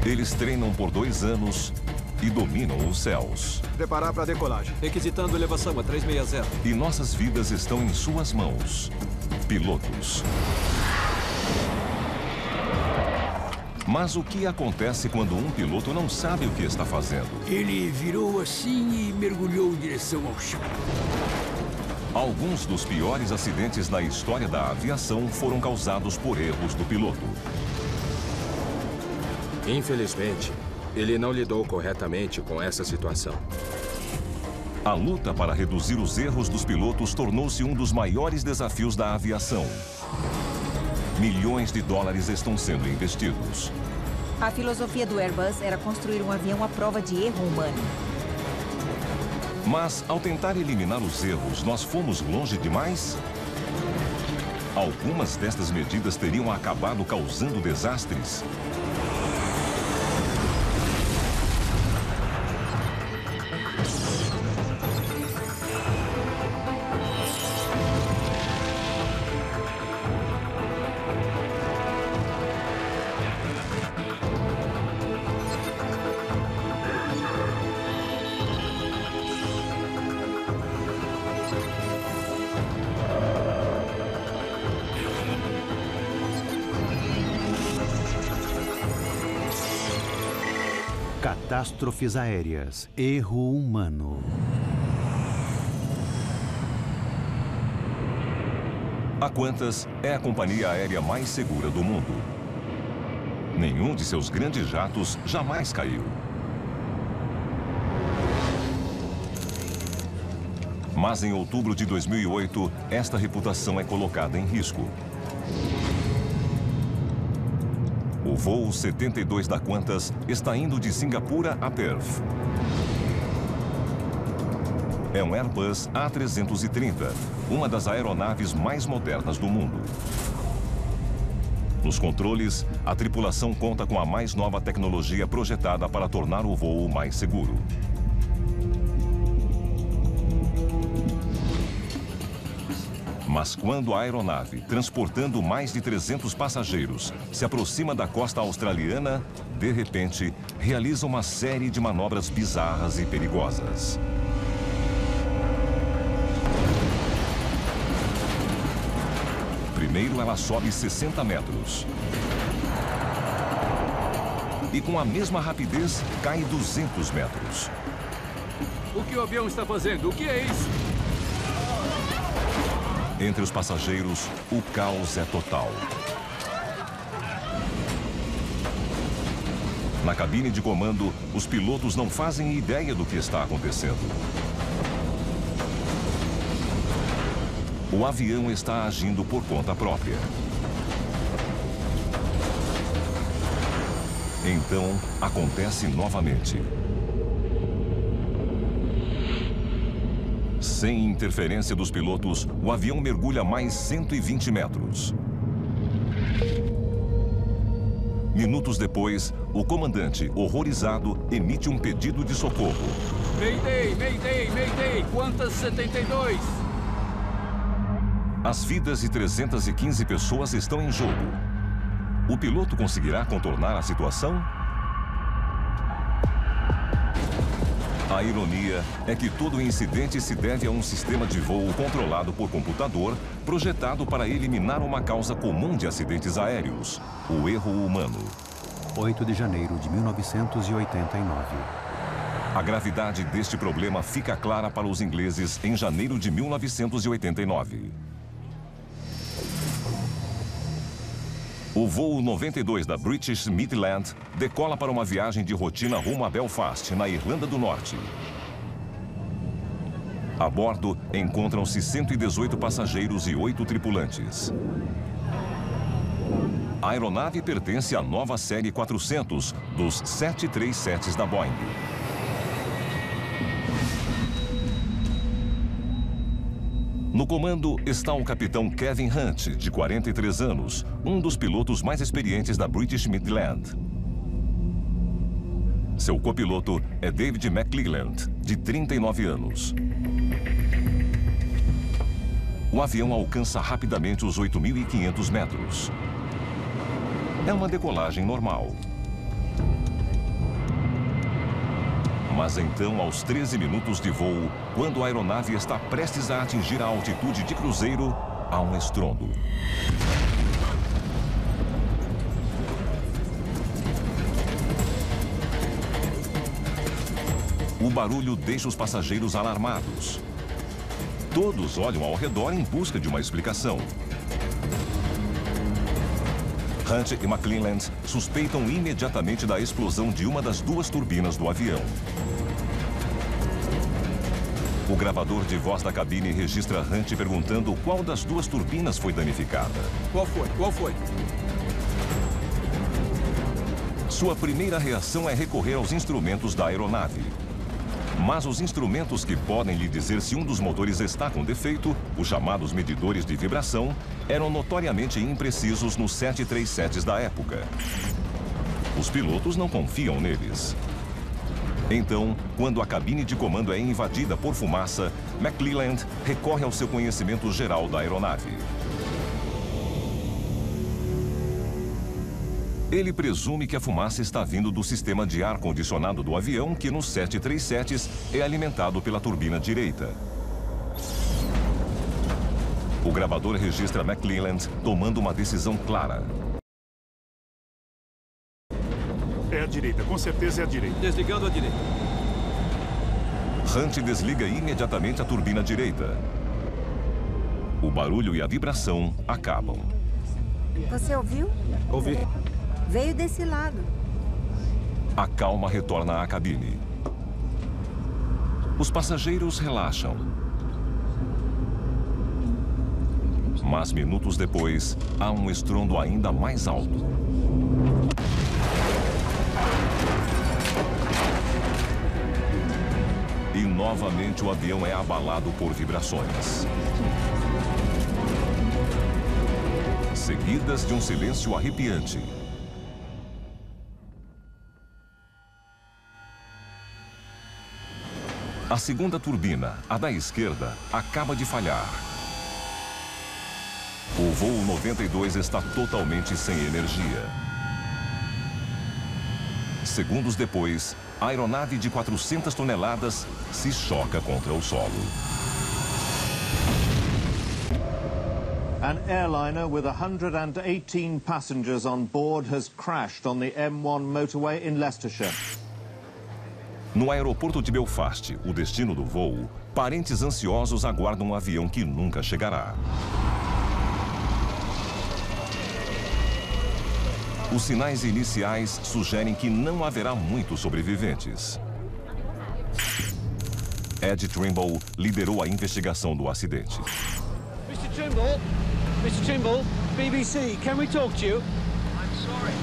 Eles treinam por 2 anos e dominam os céus. Preparar para decolagem. Requisitando elevação a 360. E nossas vidas estão em suas mãos. Pilotos. Mas o que acontece quando um piloto não sabe o que está fazendo? Ele virou assim e mergulhou em direção ao chão. Alguns dos piores acidentes na história da aviação foram causados por erros do piloto. Infelizmente, ele não lidou corretamente com essa situação. A luta para reduzir os erros dos pilotos tornou-se um dos maiores desafios da aviação. Milhões de dólares estão sendo investidos. A filosofia do Airbus era construir um avião à prova de erro humano. Mas, ao tentar eliminar os erros, nós fomos longe demais? Algumas destas medidas teriam acabado causando desastres. Catástrofes aéreas. Erro humano. A Qantas é a companhia aérea mais segura do mundo. Nenhum de seus grandes jatos jamais caiu. Mas em outubro de 2008, esta reputação é colocada em risco. O voo 72 da Qantas está indo de Singapura a Perth. É um Airbus A330, uma das aeronaves mais modernas do mundo. Nos controles, a tripulação conta com a mais nova tecnologia projetada para tornar o voo mais seguro. Mas quando a aeronave, transportando mais de 300 passageiros, se aproxima da costa australiana, de repente, realiza uma série de manobras bizarras e perigosas. Primeiro, ela sobe 60 metros. E com a mesma rapidez, cai 200 metros. O que o avião está fazendo? O que é isso? Entre os passageiros, o caos é total. Na cabine de comando, os pilotos não fazem ideia do que está acontecendo. O avião está agindo por conta própria. Então, acontece novamente. Sem interferência dos pilotos, o avião mergulha mais 120 metros. Minutos depois, o comandante, horrorizado, emite um pedido de socorro. Mayday, Mayday, Mayday, Qantas 72. As vidas de 315 pessoas estão em jogo. O piloto conseguirá contornar a situação? A ironia é que todo incidente se deve a um sistema de voo controlado por computador, projetado para eliminar uma causa comum de acidentes aéreos: o erro humano. 8 de janeiro de 1989. A gravidade deste problema fica clara para os ingleses em janeiro de 1989. O voo 92 da British Midland decola para uma viagem de rotina rumo a Belfast, na Irlanda do Norte. A bordo, encontram-se 118 passageiros e 8 tripulantes. A aeronave pertence à nova série 400 dos 737s da Boeing. No comando está o capitão Kevin Hunt, de 43 anos, um dos pilotos mais experientes da British Midland. Seu copiloto é David McClelland, de 39 anos. O avião alcança rapidamente os 8.500 metros. É uma decolagem normal. Mas então, aos 13 minutos de voo, quando a aeronave está prestes a atingir a altitude de cruzeiro, há um estrondo. O barulho deixa os passageiros alarmados. Todos olham ao redor em busca de uma explicação. Hunt e McClelland suspeitam imediatamente da explosão de uma das duas turbinas do avião. O gravador de voz da cabine registra Hunt perguntando qual das duas turbinas foi danificada. Qual foi? Qual foi? Sua primeira reação é recorrer aos instrumentos da aeronave. Mas os instrumentos que podem lhe dizer se um dos motores está com defeito, os chamados medidores de vibração, eram notoriamente imprecisos nos 737s da época. Os pilotos não confiam neles. Então, quando a cabine de comando é invadida por fumaça, McClelland recorre ao seu conhecimento geral da aeronave. Ele presume que a fumaça está vindo do sistema de ar-condicionado do avião, que nos 737s é alimentado pela turbina direita. O gravador registra McClelland tomando uma decisão clara. É a direita, com certeza é a direita. Desligando a direita. Hunt desliga imediatamente a turbina direita. O barulho e a vibração acabam. Você ouviu? Ouvi. Veio desse lado. A calma retorna à cabine. Os passageiros relaxam. Mas minutos depois, há um estrondo ainda mais alto. E novamente o avião é abalado por vibrações. Seguidas de um silêncio arrepiante. A segunda turbina, a da esquerda, acaba de falhar. O voo 92 está totalmente sem energia. Segundos depois, a aeronave de 400 toneladas se choca contra o solo. An airliner with 118 passengers on board has crashed on the M1 motorway in Leicestershire. No aeroporto de Belfast, o destino do voo, parentes ansiosos aguardam um avião que nunca chegará. Os sinais iniciais sugerem que não haverá muitos sobreviventes. Ed Trimble liderou a investigação do acidente. Mr. Trimble, BBC, can we talk to you? I'm sorry.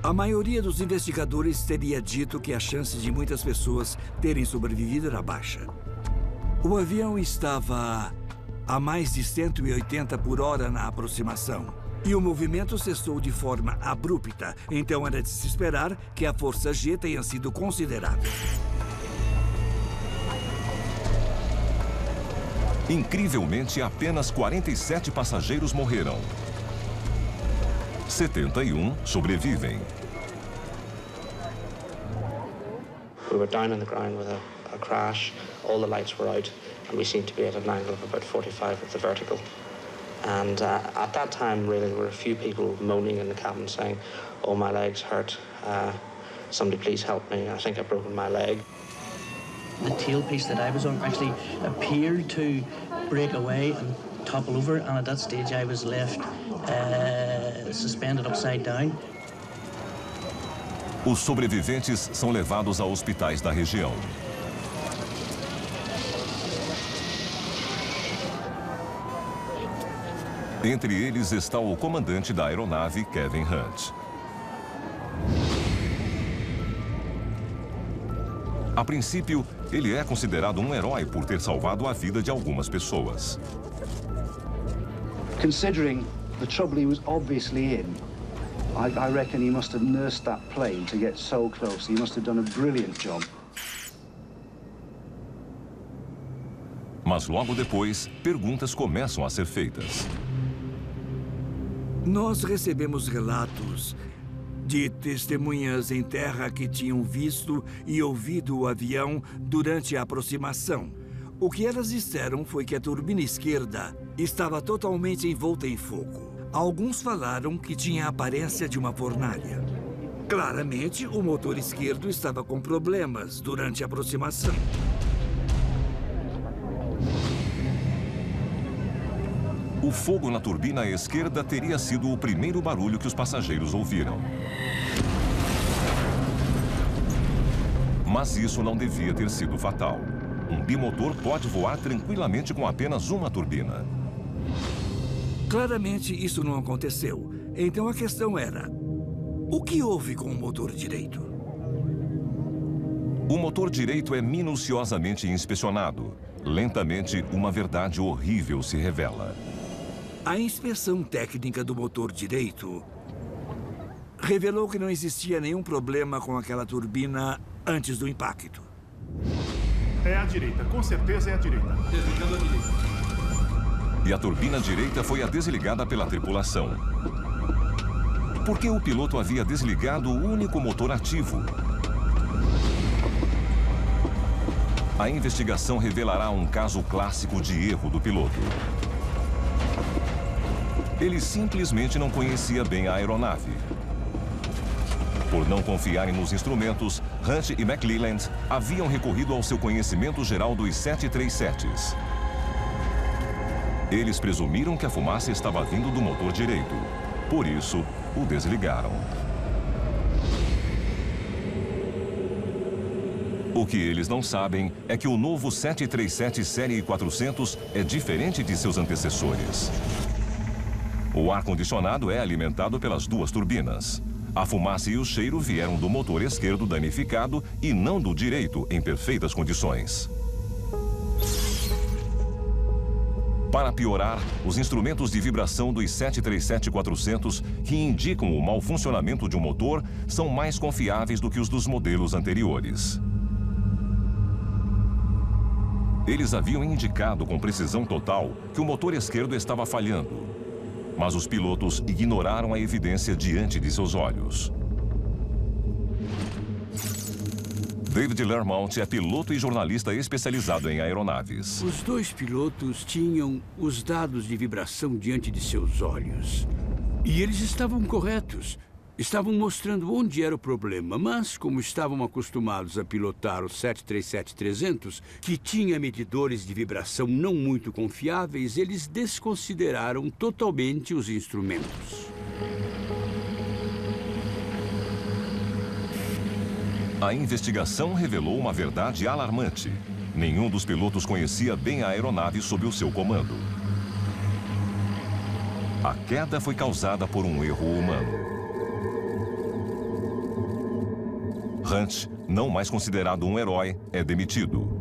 A maioria dos investigadores teria dito que a chance de muitas pessoas terem sobrevivido era baixa. O avião estava a mais de 180 por hora na aproximação. E o movimento cessou de forma abrupta. Então era de se esperar que a força G tenha sido considerável. Incrivelmente, apenas 47 passageiros morreram. 71 sobrevivem. We were down on the ground with a crash. All the lights were out, and we seemed to be at an angle of about 45 with the vertical. And at that time, really, there were a few people moaning in the cabin saying, "Oh, my leg's hurt. Somebody please help me. I think I've broken my leg." The tailpiece that I was on actually appeared to break away and topple over, and at that stage I was left suspended upside down. Os sobreviventes são levados a hospitais da região. Entre eles está o comandante da aeronave, Kevin Hunt. A princípio, ele é considerado um herói por ter salvado a vida de algumas pessoas. Considering the trouble he was obviously in, I reckon he must have nursed that plane to get so close. He must have done a brilliant job. Mas logo depois, perguntas começam a ser feitas. Nós recebemos relatos de testemunhas em terra que tinham visto e ouvido o avião durante a aproximação. O que elas disseram foi que a turbina esquerda estava totalmente envolta em fogo. Alguns falaram que tinha a aparência de uma fornalha. Claramente, o motor esquerdo estava com problemas durante a aproximação. O fogo na turbina esquerda teria sido o primeiro barulho que os passageiros ouviram. Mas isso não devia ter sido fatal. Um bimotor pode voar tranquilamente com apenas uma turbina. Claramente, isso não aconteceu. Então a questão era: o que houve com o motor direito? O motor direito é minuciosamente inspecionado. Lentamente, uma verdade horrível se revela. A inspeção técnica do motor direito revelou que não existia nenhum problema com aquela turbina antes do impacto. É a direita, com certeza é a direita. Desligando a direita. E a turbina direita foi a desligada pela tripulação. Porque o piloto havia desligado o único motor ativo. A investigação revelará um caso clássico de erro do piloto. Ele simplesmente não conhecia bem a aeronave. Por não confiarem nos instrumentos, Hunt e McClelland haviam recorrido ao seu conhecimento geral dos 737s. Eles presumiram que a fumaça estava vindo do motor direito. Por isso, o desligaram. O que eles não sabem é que o novo 737 Série 400 é diferente de seus antecessores. O ar-condicionado é alimentado pelas duas turbinas. A fumaça e o cheiro vieram do motor esquerdo danificado e não do direito em perfeitas condições. Para piorar, os instrumentos de vibração dos 737-400, que indicam o mau funcionamento de um motor, são mais confiáveis do que os dos modelos anteriores. Eles haviam indicado com precisão total que o motor esquerdo estava falhando. Mas os pilotos ignoraram a evidência diante de seus olhos. David Lermont é piloto e jornalista especializado em aeronaves. Os dois pilotos tinham os dados de vibração diante de seus olhos. E eles estavam corretos. Estavam mostrando onde era o problema, mas como estavam acostumados a pilotar o 737-300, que tinha medidores de vibração não muito confiáveis, eles desconsideraram totalmente os instrumentos. A investigação revelou uma verdade alarmante. Nenhum dos pilotos conhecia bem a aeronave sob o seu comando. A queda foi causada por um erro humano. Hunt, não mais considerado um herói, é demitido.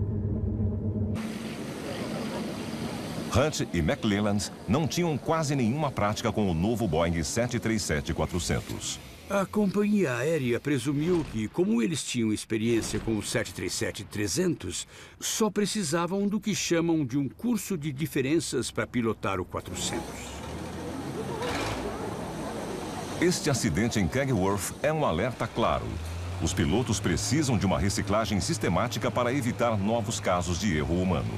Hunt e McClelland não tinham quase nenhuma prática com o novo Boeing 737-400. A companhia aérea presumiu que, como eles tinham experiência com o 737-300, só precisavam do que chamam de um curso de diferenças para pilotar o 400. Este acidente em Kegworth é um alerta claro. Os pilotos precisam de uma reciclagem sistemática para evitar novos casos de erro humano.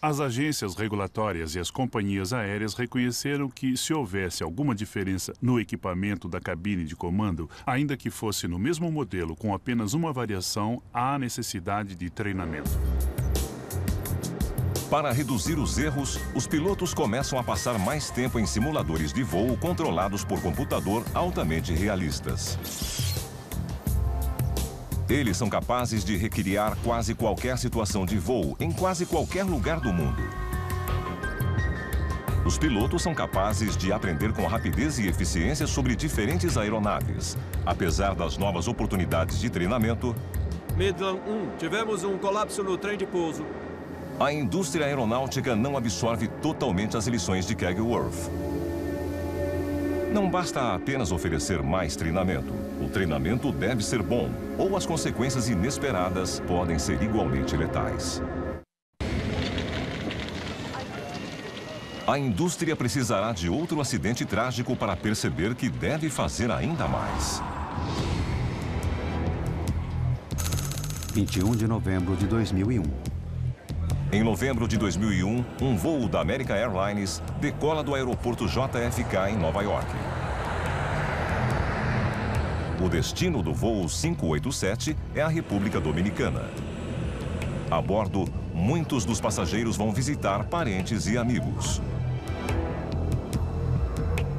As agências regulatórias e as companhias aéreas reconheceram que, se houvesse alguma diferença no equipamento da cabine de comando, ainda que fosse no mesmo modelo com apenas uma variação, há necessidade de treinamento. Para reduzir os erros, os pilotos começam a passar mais tempo em simuladores de voo controlados por computador altamente realistas. Eles são capazes de recriar quase qualquer situação de voo em quase qualquer lugar do mundo. Os pilotos são capazes de aprender com rapidez e eficiência sobre diferentes aeronaves. Apesar das novas oportunidades de treinamento, Midland 1, tivemos um colapso no trem de pouso. A indústria aeronáutica não absorve totalmente as lições de Kegworth. Não basta apenas oferecer mais treinamento. O treinamento deve ser bom, ou as consequências inesperadas podem ser igualmente letais. A indústria precisará de outro acidente trágico para perceber que deve fazer ainda mais. 21 de novembro de 2001. Em novembro de 2001, um voo da American Airlines decola do aeroporto JFK em Nova York. O destino do voo 587 é a República Dominicana. A bordo, muitos dos passageiros vão visitar parentes e amigos.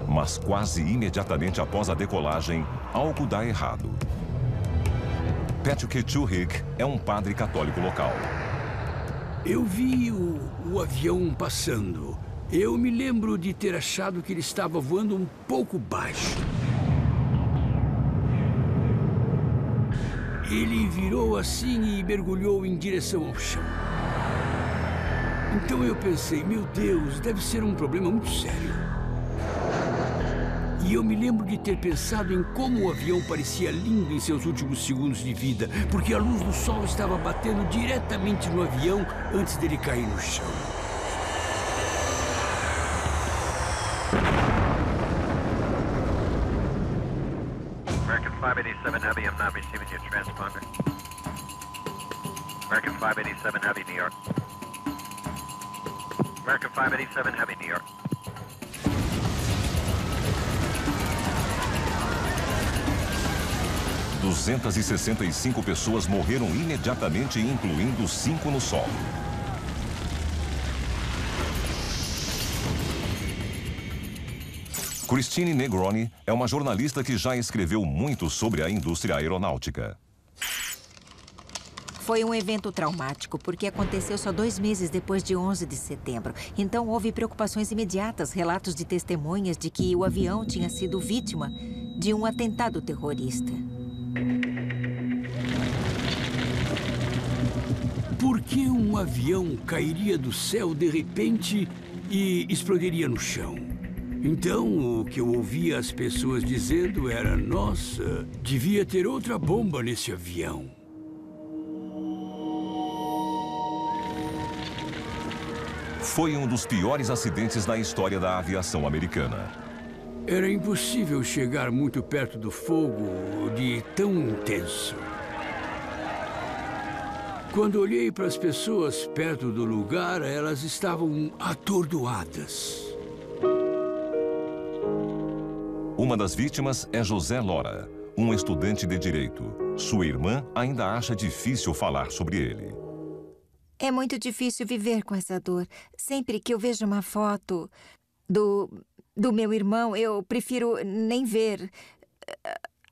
Mas quase imediatamente após a decolagem, algo dá errado. Patrick Chuhig é um padre católico local. Eu vi o avião passando. Eu me lembro de ter achado que ele estava voando um pouco baixo. Ele virou assim e mergulhou em direção ao chão. Então eu pensei, meu Deus, deve ser um problema muito sério. E eu me lembro de ter pensado em como o avião parecia lindo em seus últimos segundos de vida, porque a luz do sol estava batendo diretamente no avião antes dele cair no chão. American 587 Heavy, I'm not receiving your transponder. American 587 Heavy, New York. American 587 Heavy, New York. – 265 pessoas morreram imediatamente, incluindo 5 no solo. Christine Negroni é uma jornalista que já escreveu muito sobre a indústria aeronáutica. Foi um evento traumático, porque aconteceu só 2 meses depois de 11 de setembro. Então, houve preocupações imediatas, relatos de testemunhas de que o avião tinha sido vítima de um atentado terrorista. Por que um avião cairia do céu de repente e explodiria no chão? Então, o que eu ouvia as pessoas dizendo era: nossa, devia ter outra bomba nesse avião. Foi um dos piores acidentes na história da aviação americana. Era impossível chegar muito perto do fogo de tão intenso. Quando olhei para as pessoas perto do lugar, elas estavam atordoadas. Uma das vítimas é José Lora, um estudante de direito. Sua irmã ainda acha difícil falar sobre ele. É muito difícil viver com essa dor. Sempre que eu vejo uma foto do meu irmão, eu prefiro nem ver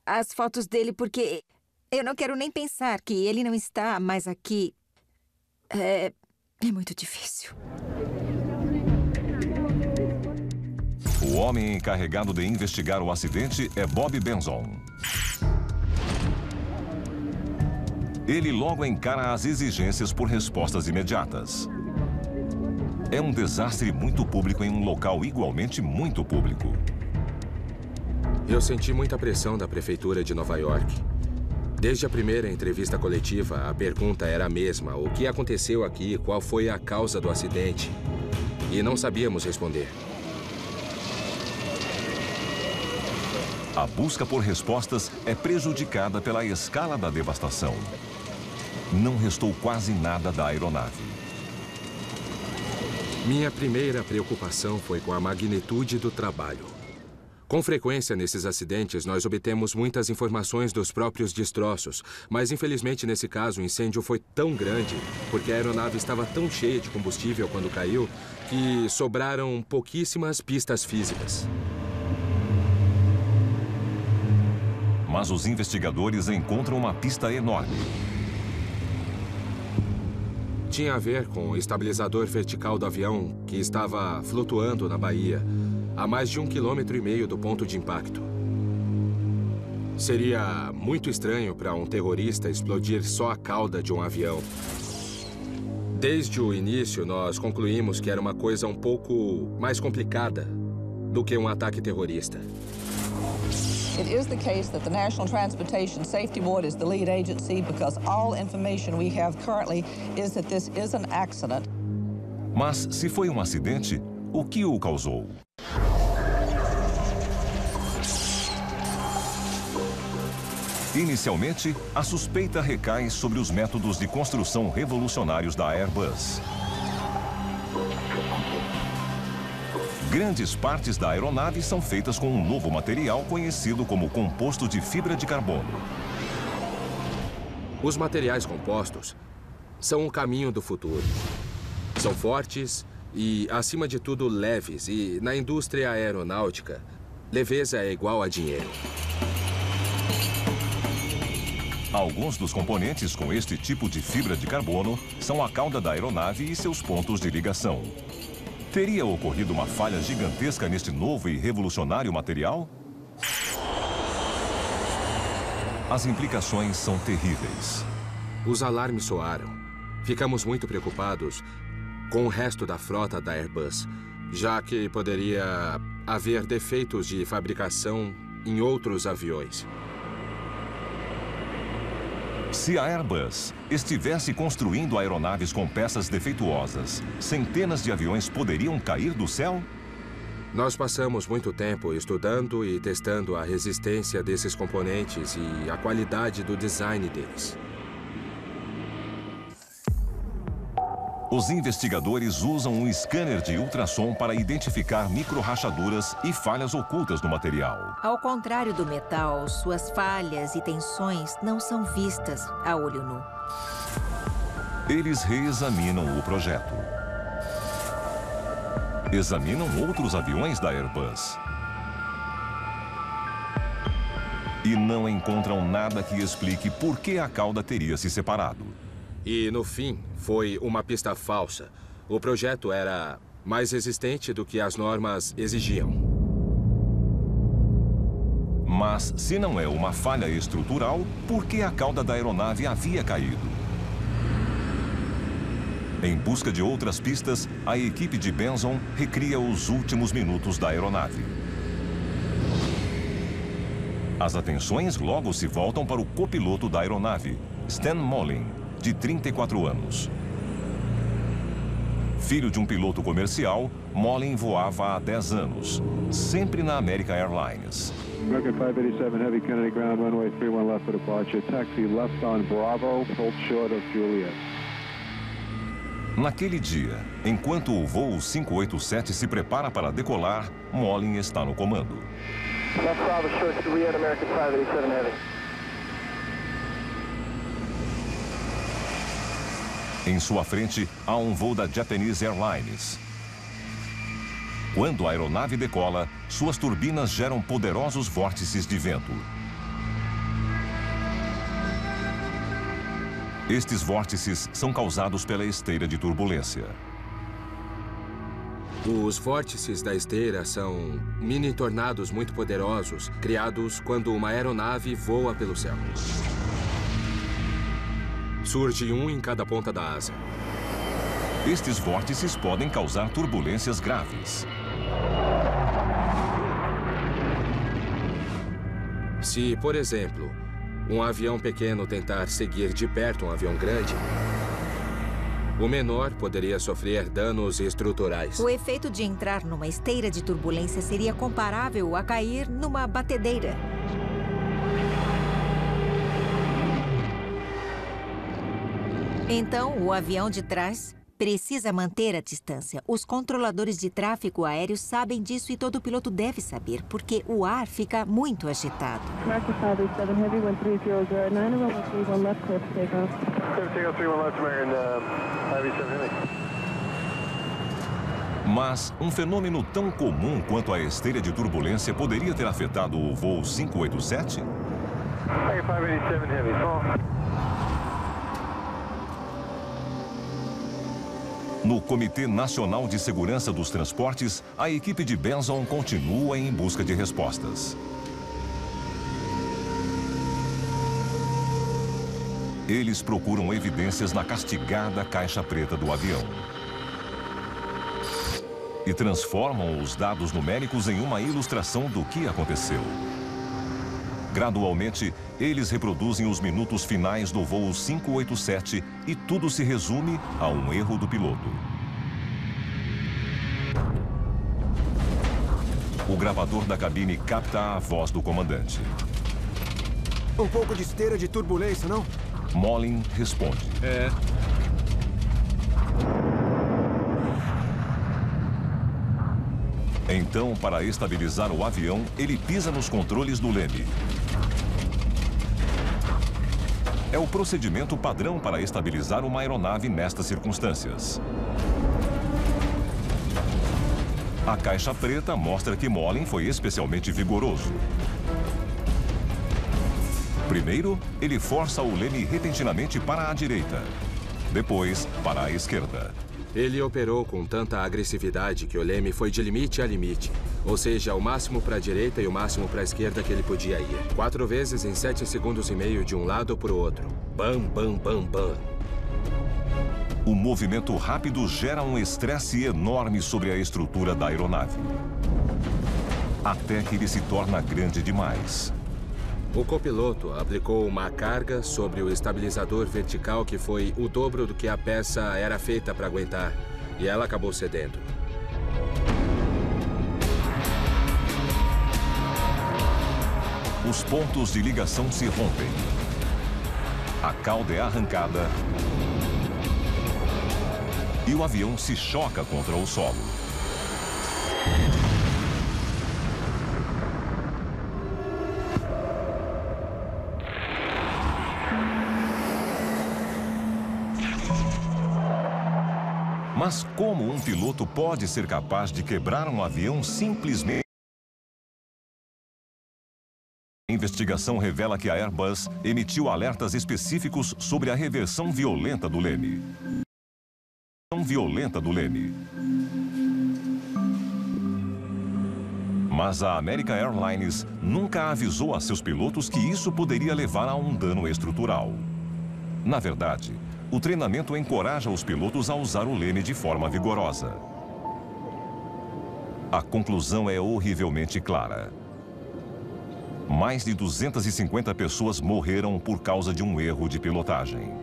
as fotos dele, porque eu não quero nem pensar que ele não está mais aqui. É muito difícil. O homem encarregado de investigar o acidente é Bob Benson. Ele logo encara as exigências por respostas imediatas. É um desastre muito público em um local igualmente muito público. Eu senti muita pressão da prefeitura de Nova York. Desde a primeira entrevista coletiva, a pergunta era a mesma: o que aconteceu aqui, qual foi a causa do acidente? E não sabíamos responder. A busca por respostas é prejudicada pela escala da devastação. Não restou quase nada da aeronave. Minha primeira preocupação foi com a magnitude do trabalho. Com frequência, nesses acidentes, nós obtemos muitas informações dos próprios destroços, mas infelizmente nesse caso o incêndio foi tão grande, porque a aeronave estava tão cheia de combustível quando caiu, que sobraram pouquíssimas pistas físicas. Mas os investigadores encontram uma pista enorme. Tinha a ver com o estabilizador vertical do avião, que estava flutuando na baía, a mais de 1,5 km do ponto de impacto. Seria muito estranho para um terrorista explodir só a cauda de um avião. Desde o início, nós concluímos que era uma coisa um pouco mais complicada do que um ataque terrorista. It is the case that the National Transportation Safety Board is the lead agency because all information we have currently is that this is an accident. Mas se foi um acidente, O que o causou? Inicialmente, a suspeita recai sobre os métodos de construção revolucionários da Airbus. Grandes partes da aeronave são feitas com um novo material conhecido como composto de fibra de carbono. Os materiais compostos são o caminho do futuro. São fortes e, acima de tudo, leves. E, na indústria aeronáutica, leveza é igual a dinheiro. Alguns dos componentes com este tipo de fibra de carbono são a cauda da aeronave e seus pontos de ligação. Teria ocorrido uma falha gigantesca neste novo e revolucionário material? As implicações são terríveis. Os alarmes soaram. Ficamos muito preocupados com o resto da frota da Airbus, já que poderia haver defeitos de fabricação em outros aviões. Se a Airbus estivesse construindo aeronaves com peças defeituosas, centenas de aviões poderiam cair do céu? Nós passamos muito tempo estudando e testando a resistência desses componentes e a qualidade do design deles. Os investigadores usam um scanner de ultrassom para identificar micro-rachaduras e falhas ocultas no material. Ao contrário do metal, suas falhas e tensões não são vistas a olho nu. Eles reexaminam o projeto. Examinam outros aviões da Airbus. E não encontram nada que explique por que a cauda teria se separado. E, no fim, foi uma pista falsa. O projeto era mais resistente do que as normas exigiam. Mas, se não é uma falha estrutural, por que a cauda da aeronave havia caído? Em busca de outras pistas, a equipe de Benson recria os últimos minutos da aeronave. As atenções logo se voltam para o copiloto da aeronave, Stan Molin, de 34 anos. Filho de um piloto comercial, Molin voava há 10 anos, sempre na American Airlines. American 587 Heavy Kennedy ground runway 31 left for departure. Taxi left on Bravo, hold short of Juliet. Naquele dia, enquanto o voo 587 se prepara para decolar, Molin está no comando. Left Bravo, short Juliet, American 587 Heavy. Em sua frente, há um voo da Japanese Airlines. Quando a aeronave decola, suas turbinas geram poderosos vórtices de vento. Estes vórtices são causados pela esteira de turbulência. Os vórtices da esteira são mini tornados muito poderosos, criados quando uma aeronave voa pelo céu. Surge um em cada ponta da asa. Estes vórtices podem causar turbulências graves. Se, por exemplo, um avião pequeno tentar seguir de perto um avião grande, o menor poderia sofrer danos estruturais. O efeito de entrar numa esteira de turbulência seria comparável a cair numa batedeira. Então, o avião de trás precisa manter a distância. Os controladores de tráfego aéreo sabem disso e todo piloto deve saber, porque o ar fica muito agitado. American 587 Heavy, 13009, runway 31 left, clear for takeoff. Clear for takeoff, 31 left, American 587 Heavy. Mas um fenômeno tão comum quanto a esteira de turbulência poderia ter afetado o voo 587? American 587 Heavy, call. No Comitê Nacional de Segurança dos Transportes, a equipe de Benson continua em busca de respostas. Eles procuram evidências na castigada caixa preta do avião. E transformam os dados numéricos em uma ilustração do que aconteceu. Gradualmente, eles reproduzem os minutos finais do voo 587 e tudo se resume a um erro do piloto. O gravador da cabine capta a voz do comandante. Um pouco de esteira de turbulência, não? Molin responde. É. Então, para estabilizar o avião, ele pisa nos controles do leme. É o procedimento padrão para estabilizar uma aeronave nestas circunstâncias. A caixa preta mostra que Molin foi especialmente vigoroso. Primeiro, ele força o leme repentinamente para a direita. Depois, para a esquerda. Ele operou com tanta agressividade que o leme foi de limite a limite. Ou seja, o máximo para a direita e o máximo para a esquerda que ele podia ir. 4 vezes em 7 segundos e meio de um lado para o outro. Bam, bam, bam, bam. O movimento rápido gera um estresse enorme sobre a estrutura da aeronave. Até que ele se torna grande demais. O copiloto aplicou uma carga sobre o estabilizador vertical que foi o dobro do que a peça era feita para aguentar. E ela acabou cedendo. Os pontos de ligação se rompem. A cauda é arrancada. E o avião se choca contra o solo. Mas como um piloto pode ser capaz de quebrar um avião simplesmente? A investigação revela que a Airbus emitiu alertas específicos sobre a reversão violenta do leme. Mas a American Airlines nunca avisou a seus pilotos que isso poderia levar a um dano estrutural. Na verdade, o treinamento encoraja os pilotos a usar o leme de forma vigorosa. A conclusão é horrivelmente clara. Mais de 250 pessoas morreram por causa de um erro de pilotagem.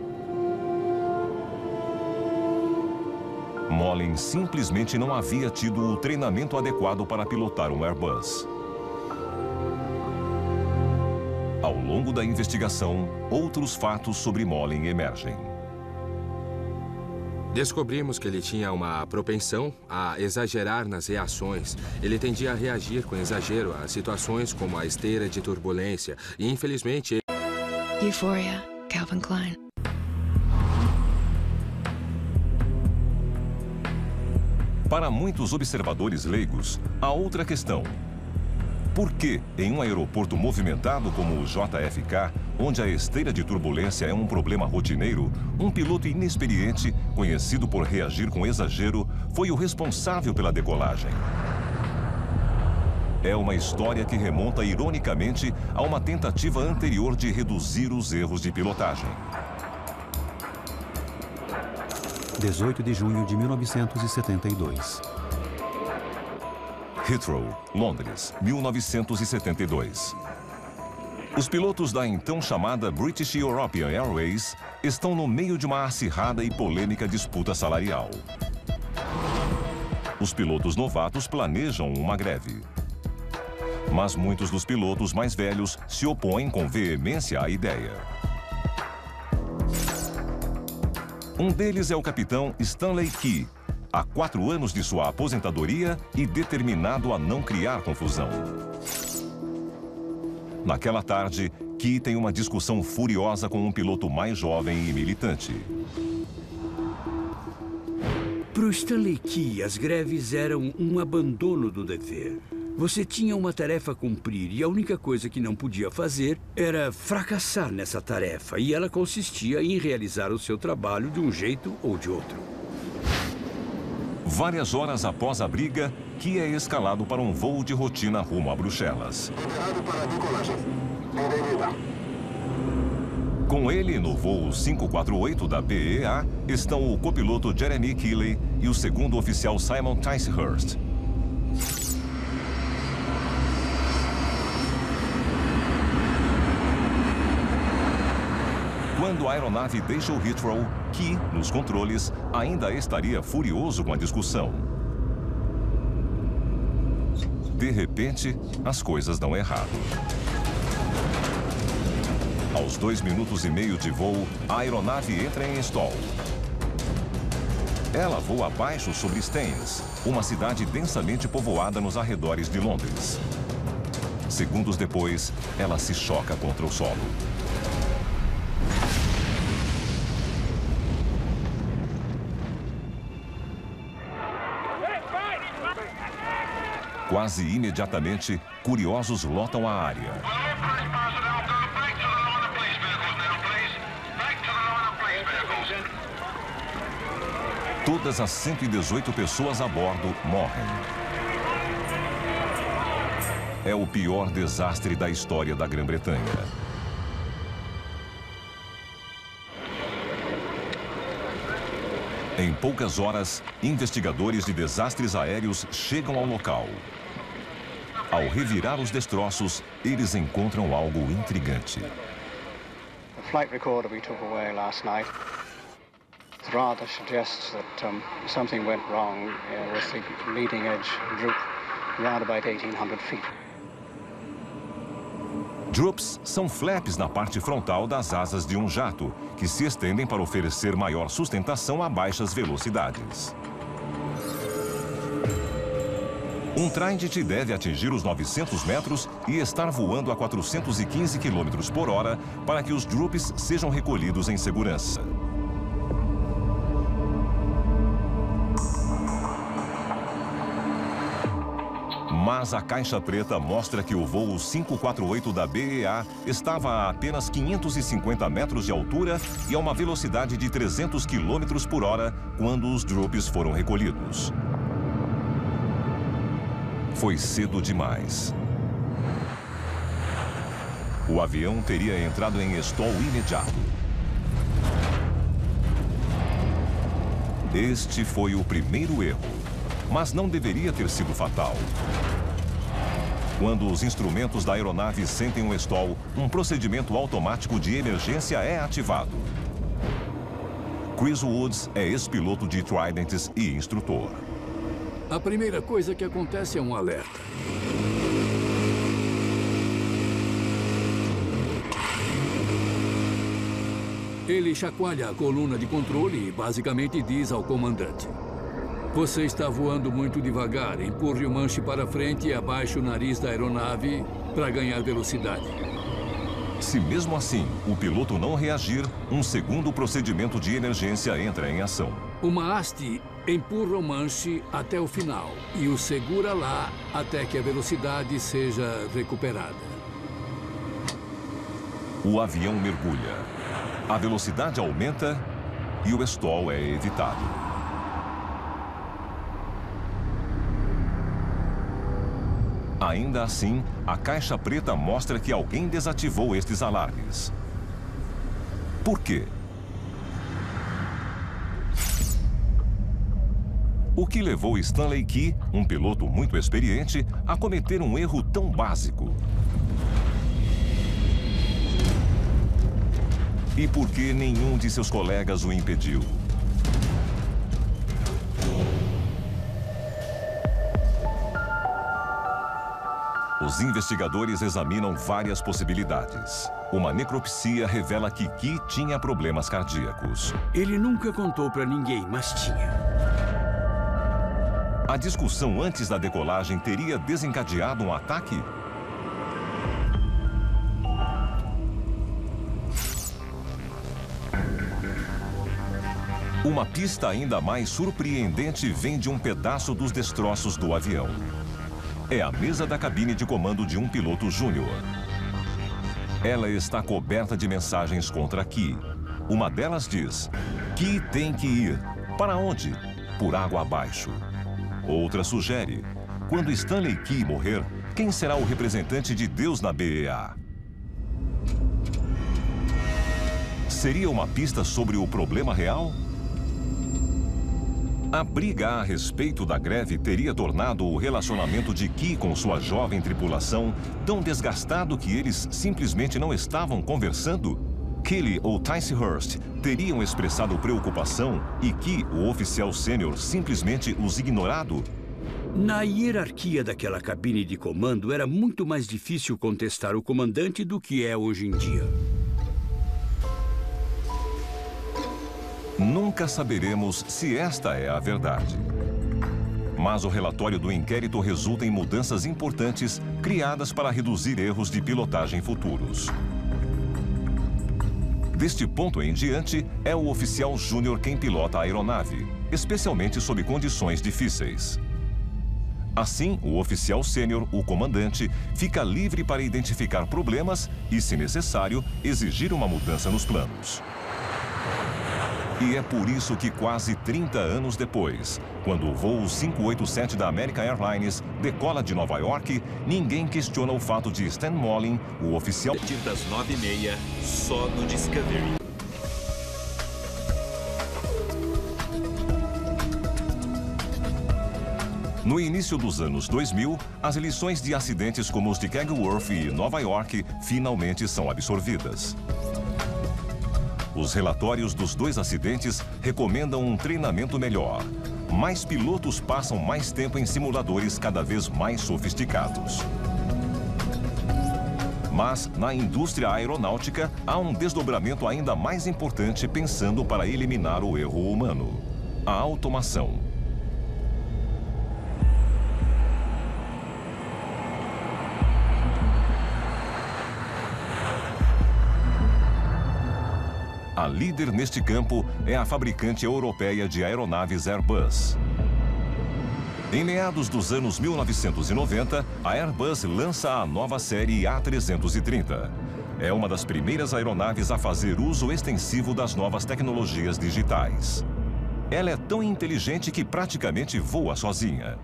Molin simplesmente não havia tido o treinamento adequado para pilotar um Airbus. Ao longo da investigação, outros fatos sobre Molin emergem. Descobrimos que ele tinha uma propensão a exagerar nas reações. Ele tendia a reagir com exagero a situações como a esteira de turbulência. E, infelizmente... Euphoria, Calvin Klein. Para muitos observadores leigos, há outra questão. Por que, em um aeroporto movimentado como o JFK, onde a esteira de turbulência é um problema rotineiro, um piloto inexperiente, conhecido por reagir com exagero, foi o responsável pela decolagem? É uma história que remonta ironicamente a uma tentativa anterior de reduzir os erros de pilotagem. 18 de junho de 1972. Heathrow, Londres, 1972. Os pilotos da então chamada British European Airways estão no meio de uma acirrada e polêmica disputa salarial. Os pilotos novatos planejam uma greve. Mas muitos dos pilotos mais velhos se opõem com veemência à ideia. Um deles é o capitão Stanley Key, há 4 anos de sua aposentadoria e determinado a não criar confusão. Naquela tarde, Key tem uma discussão furiosa com um piloto mais jovem e militante. Para o Stanley Key, as greves eram um abandono do dever. Você tinha uma tarefa a cumprir e a única coisa que não podia fazer era fracassar nessa tarefa. E ela consistia em realizar o seu trabalho de um jeito ou de outro. Várias horas após a briga, Key é escalado para um voo de rotina rumo a Bruxelas. Com ele, no voo 548 da BEA, estão o copiloto Jeremy Keeley e o segundo oficial Simon Ticehurst. Quando a aeronave deixa o Heathrow, Key, nos controles, ainda estaria furioso com a discussão. De repente, as coisas dão errado. Aos 2 minutos e meio de voo, a aeronave entra em stall. Ela voa abaixo sobre Staines, uma cidade densamente povoada nos arredores de Londres. Segundos depois, ela se choca contra o solo. Quase imediatamente, curiosos lotam a área. Todas as 118 pessoas a bordo morrem. É o pior desastre da história da Grã-Bretanha. Em poucas horas, investigadores de desastres aéreos chegam ao local. Ao revirar os destroços, eles encontram algo intrigante. The flight recorder we took away last night rather suggests that something went wrong with the leading edge droop around about 1,800 feet. Droops são flaps na parte frontal das asas de um jato, que se estendem para oferecer maior sustentação a baixas velocidades. Um Trident deve atingir os 900 metros e estar voando a 415 km por hora para que os droops sejam recolhidos em segurança. Mas a caixa preta mostra que o voo 548 da BEA estava a apenas 550 metros de altura e a uma velocidade de 300 km por hora quando os droops foram recolhidos. Foi cedo demais. O avião teria entrado em stall imediato. Este foi o primeiro erro, mas não deveria ter sido fatal. Quando os instrumentos da aeronave sentem um stall, um procedimento automático de emergência é ativado. Chris Woods é ex-piloto de Tridents e instrutor. A primeira coisa que acontece é um alerta. Ele chacoalha a coluna de controle e basicamente diz ao comandante: você está voando muito devagar, empurre o manche para frente e abaixe o nariz da aeronave para ganhar velocidade. Se mesmo assim o piloto não reagir, um segundo procedimento de emergência entra em ação. Uma haste empurra o manche até o final e o segura lá até que a velocidade seja recuperada. O avião mergulha. A velocidade aumenta e o stall é evitado. Ainda assim, a caixa preta mostra que alguém desativou estes alarmes. Por quê? O que levou Stanley Key, um piloto muito experiente, a cometer um erro tão básico? E por que nenhum de seus colegas o impediu? Os investigadores examinam várias possibilidades. Uma necropsia revela que Key tinha problemas cardíacos. Ele nunca contou para ninguém, mas tinha. A discussão antes da decolagem teria desencadeado um ataque? Uma pista ainda mais surpreendente vem de um pedaço dos destroços do avião. É a mesa da cabine de comando de um piloto júnior. Ela está coberta de mensagens contra Key. Uma delas diz: Key tem que ir. Para onde? Por água abaixo. Outra sugere: quando Stanley Key morrer, quem será o representante de Deus na BEA? Seria uma pista sobre o problema real? A briga a respeito da greve teria tornado o relacionamento de Key com sua jovem tripulação tão desgastado que eles simplesmente não estavam conversando? Kelly ou Ticehurst teriam expressado preocupação e Key, o oficial sênior, simplesmente os ignorado? Na hierarquia daquela cabine de comando, era muito mais difícil contestar o comandante do que é hoje em dia. Nunca saberemos se esta é a verdade. Mas o relatório do inquérito resulta em mudanças importantes criadas para reduzir erros de pilotagem futuros. Deste ponto em diante, é o oficial júnior quem pilota a aeronave, especialmente sob condições difíceis. Assim, o oficial sênior, o comandante, fica livre para identificar problemas e, se necessário, exigir uma mudança nos planos. E é por isso que quase 30 anos depois, quando o voo 587 da American Airlines decola de Nova York, ninguém questiona o fato de Stan Mollin, o oficial... das 9h30, só no Discovery. No início dos anos 2000, as lições de acidentes como os de Kegworth e Nova York finalmente são absorvidas. Os relatórios dos 2 acidentes recomendam um treinamento melhor. Mais pilotos passam mais tempo em simuladores cada vez mais sofisticados. Mas, na indústria aeronáutica, há um desdobramento ainda mais importante pensando para eliminar o erro humano: a automação. A líder neste campo é a fabricante europeia de aeronaves Airbus. Em meados dos anos 1990, a Airbus lança a nova série A330. É uma das primeiras aeronaves a fazer uso extensivo das novas tecnologias digitais. Ela é tão inteligente que praticamente voa sozinha.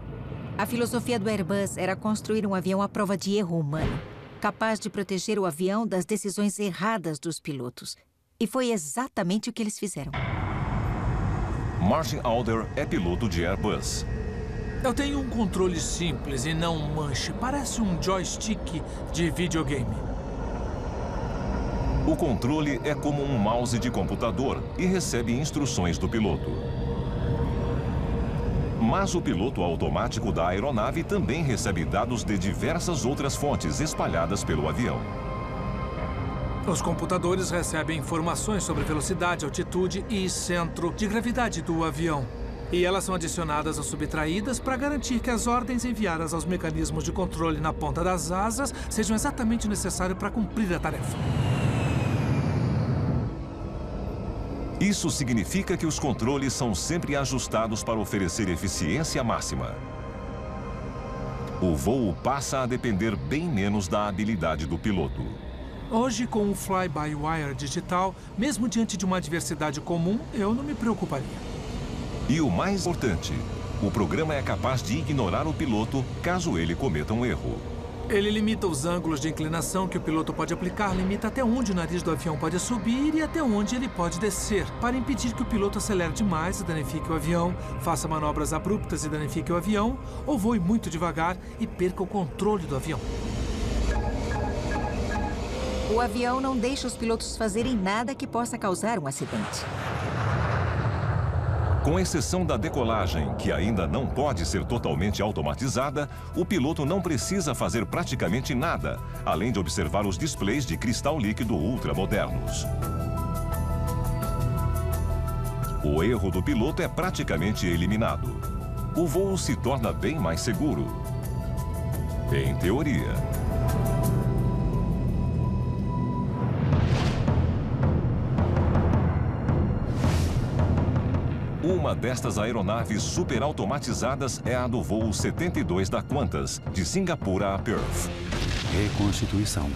A filosofia do Airbus era construir um avião à prova de erro humano, capaz de proteger o avião das decisões erradas dos pilotos. E foi exatamente o que eles fizeram. Martin Alder é piloto de Airbus. Eu tenho um controle simples e não um manche. Parece um joystick de videogame. O controle é como um mouse de computador e recebe instruções do piloto. Mas o piloto automático da aeronave também recebe dados de diversas outras fontes espalhadas pelo avião. Os computadores recebem informações sobre velocidade, altitude e centro de gravidade do avião. E elas são adicionadas ou subtraídas para garantir que as ordens enviadas aos mecanismos de controle na ponta das asas sejam exatamente necessárias para cumprir a tarefa. Isso significa que os controles são sempre ajustados para oferecer eficiência máxima. O voo passa a depender bem menos da habilidade do piloto. Hoje, com o fly-by-wire digital, mesmo diante de uma adversidade comum, eu não me preocuparia. E o mais importante, o programa é capaz de ignorar o piloto caso ele cometa um erro. Ele limita os ângulos de inclinação que o piloto pode aplicar, limita até onde o nariz do avião pode subir e até onde ele pode descer, para impedir que o piloto acelere demais e danifique o avião, faça manobras abruptas e danifique o avião, ou voe muito devagar e perca o controle do avião. O avião não deixa os pilotos fazerem nada que possa causar um acidente. Com exceção da decolagem, que ainda não pode ser totalmente automatizada, o piloto não precisa fazer praticamente nada, além de observar os displays de cristal líquido ultramodernos. O erro do piloto é praticamente eliminado. O voo se torna bem mais seguro. Em teoria. Uma destas aeronaves superautomatizadas é a do voo 72 da Qantas, de Singapura a Perth. Reconstituição.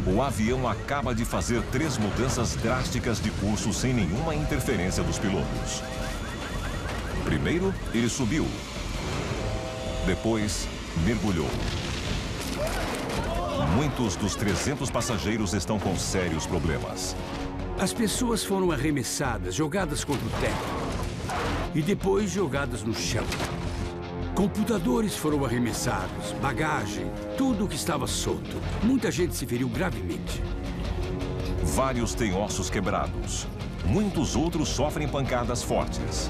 O avião acaba de fazer 3 mudanças drásticas de curso sem nenhuma interferência dos pilotos. Primeiro, ele subiu. Depois, mergulhou. Muitos dos 300 passageiros estão com sérios problemas. As pessoas foram arremessadas, jogadas contra o teto e depois jogadas no chão. Computadores foram arremessados, bagagem, tudo o que estava solto. Muita gente se feriu gravemente. Vários têm ossos quebrados. muitos outros sofrem pancadas fortes.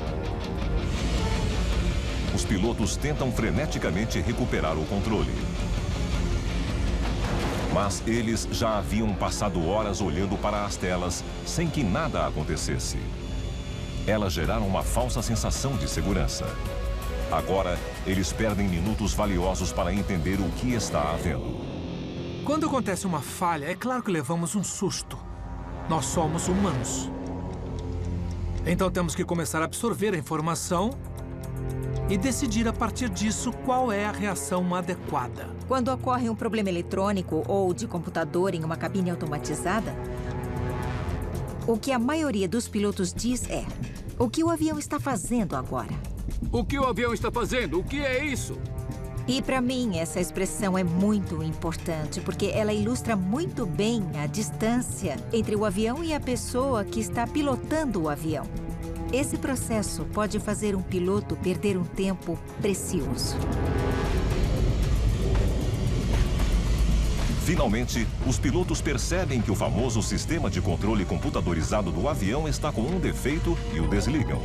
Os pilotos tentam freneticamente recuperar o controle. Mas eles já haviam passado horas olhando para as telas sem que nada acontecesse. Elas geraram uma falsa sensação de segurança. Agora, eles perdem minutos valiosos para entender o que está havendo. Quando acontece uma falha, é claro que levamos um susto. Nós somos humanos. Então temos que começar a absorver a informação e decidir a partir disso qual é a reação adequada. Quando ocorre um problema eletrônico ou de computador em uma cabine automatizada, o que a maioria dos pilotos diz é: o que o avião está fazendo agora? O que o avião está fazendo? O que é isso? E para mim, essa expressão é muito importante, porque ela ilustra muito bem a distância entre o avião e a pessoa que está pilotando o avião. Esse processo pode fazer um piloto perder um tempo precioso. Finalmente, os pilotos percebem que o famoso sistema de controle computadorizado do avião está com um defeito e o desligam.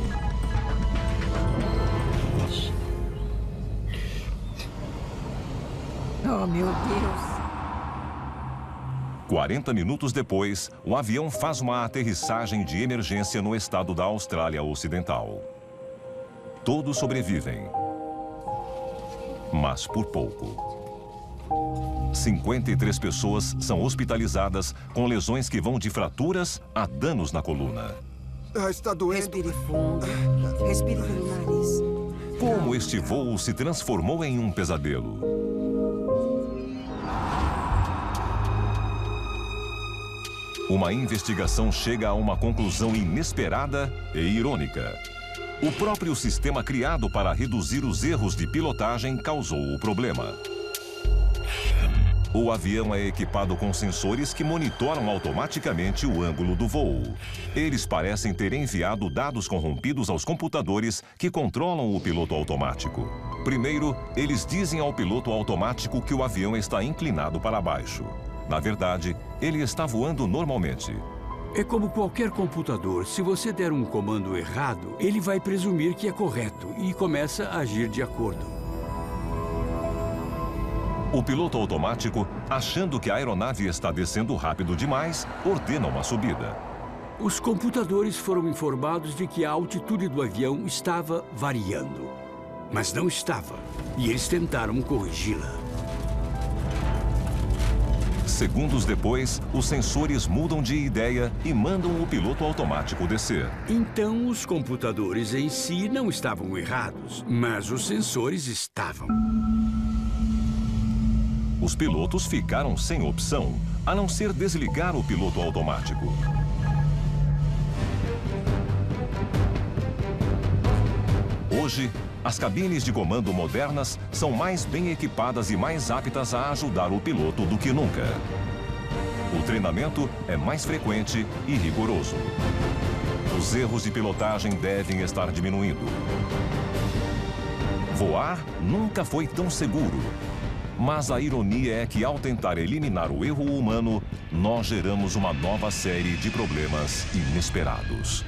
Oh, meu Deus! 40 minutos depois, o avião faz uma aterrissagem de emergência no estado da Austrália Ocidental. Todos sobrevivem, mas por pouco. 53 pessoas são hospitalizadas com lesões que vão de fraturas a danos na coluna. Está doendo. Respire fundo. Respire pelo nariz. Como este voo se transformou em um pesadelo? Uma investigação chega a uma conclusão inesperada e irônica. O próprio sistema criado para reduzir os erros de pilotagem causou o problema. O avião é equipado com sensores que monitoram automaticamente o ângulo do voo. Eles parecem ter enviado dados corrompidos aos computadores que controlam o piloto automático. Primeiro, eles dizem ao piloto automático que o avião está inclinado para baixo. Na verdade, ele está voando normalmente. É como qualquer computador. Se você der um comando errado, ele vai presumir que é correto e começa a agir de acordo. O piloto automático, achando que a aeronave está descendo rápido demais, ordena uma subida. Os computadores foram informados de que a altitude do avião estava variando. Mas não estava. E eles tentaram corrigi-la. Segundos depois, os sensores mudam de ideia e mandam o piloto automático descer. Então, os computadores em si não estavam errados, mas os sensores estavam. Os pilotos ficaram sem opção, a não ser desligar o piloto automático. Hoje, as cabines de comando modernas são mais bem equipadas e mais aptas a ajudar o piloto do que nunca. O treinamento é mais frequente e rigoroso. Os erros de pilotagem devem estar diminuindo. Voar nunca foi tão seguro. Mas a ironia é que, ao tentar eliminar o erro humano, nós geramos uma nova série de problemas inesperados.